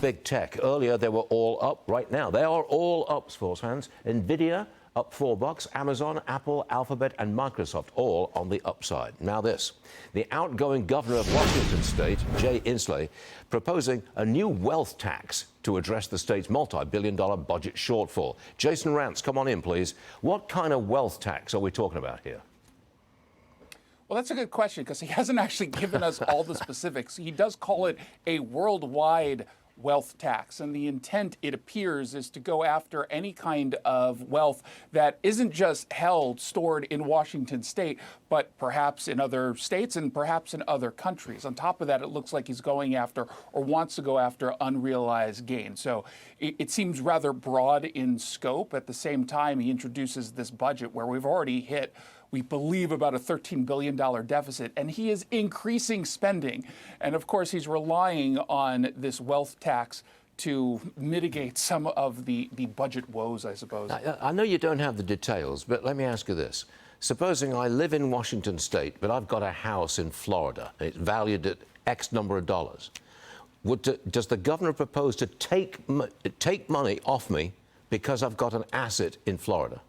big tech. Earlier, they were all up. Right now, they are all up, sports fans. NVIDIA up $4. Amazon, Apple, Alphabet, and Microsoft all on the upside. Now this. The outgoing governor of Washington State, Jay Inslee, proposing a new wealth tax to address the state's multi-billion-dollar budget shortfall. Jason Rantz, come on in, please. What kind of wealth tax are we talking about here? Well, that's a good question because he hasn't actually given us all the specifics. He does call it a worldwide wealth tax, and the intent, it appears, is to go after any kind of wealth that isn't just stored in Washington state, but perhaps in other states and perhaps in other countries. On top of that, it looks like he's going after or wants to go after unrealized gain. So it seems rather broad in scope. At the same time, he introduces this budget where we've already hit, we believe, about a $13 billion deficit, and he is increasing spending. And of course, he's relying on this wealth tax to mitigate some of the budget woes, I suppose. I know you don't have the details, but let me ask you this. Supposing I live in Washington state, but I've got a house in Florida, and it's valued at X number of dollars. Does the governor propose to take money off me because I've got an asset in Florida?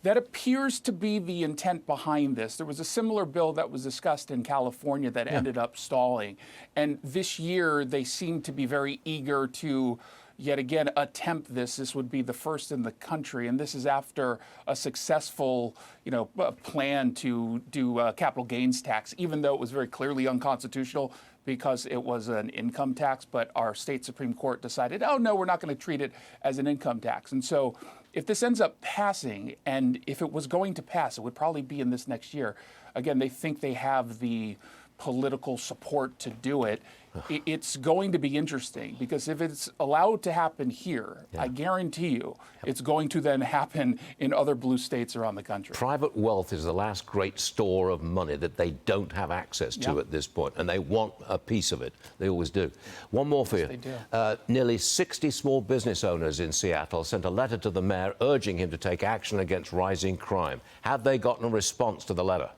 That appears to be the intent behind this. There was a similar bill that was discussed in California that ended up stalling. And this year, they seem to be very eager to, yet again, attempt this. This would be the first in the country. And this is after a successful, plan to do a capital gains tax, even though it was very clearly unconstitutional because it was an income tax. But our state Supreme Court decided, oh, no, we're not going to treat it as an income tax. And so if this ends up passing, and if it was going to pass, it would probably be in this next year. Again, they think they have the political support to do it. It's going to be interesting because if it's allowed to happen here, I guarantee you it's going to then happen in other blue states around the country. Private wealth is the last great store of money that they don't have access to at this point, and they want a piece of it. They always do. One more for you. They do. Nearly 60 small business owners in Seattle sent a letter to the mayor urging him to take action against rising crime. Have they gotten a response to the letter?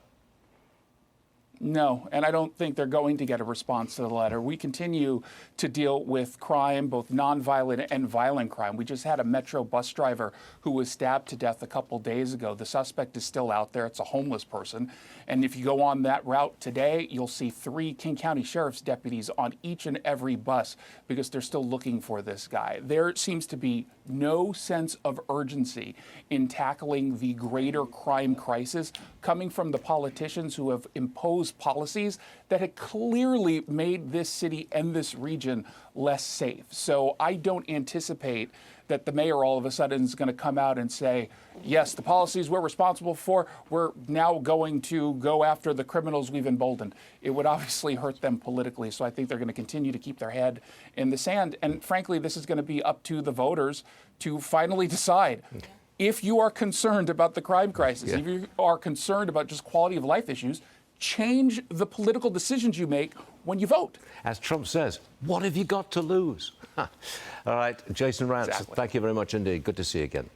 No, and I don't think they're going to get a response to the letter. We continue to deal with crime, both nonviolent and violent crime. We just had a Metro bus driver who was stabbed to death a couple days ago. The suspect is still out there. It's a homeless person. And if you go on that route today, you'll see 3 King County Sheriff's deputies on each and every bus because they're still looking for this guy. There seems to be no sense of urgency in tackling the greater crime crisis coming from the politicians who have imposed policies that had clearly made this city and this region less safe. So I don't anticipate that the mayor all of a sudden is going to come out and say, yes, the policies we're responsible for, we're now going to go after the criminals we've emboldened. It would obviously hurt them politically. So I think they're going to continue to keep their head in the sand. And frankly, this is going to be up to the voters to finally decide. If you are concerned about the crime crisis, if you are concerned about just quality of life issues, change the political decisions you make when you vote. As Trump says, what have you got to lose? All right, Jason Rantz, thank you very much indeed. Good to see you again.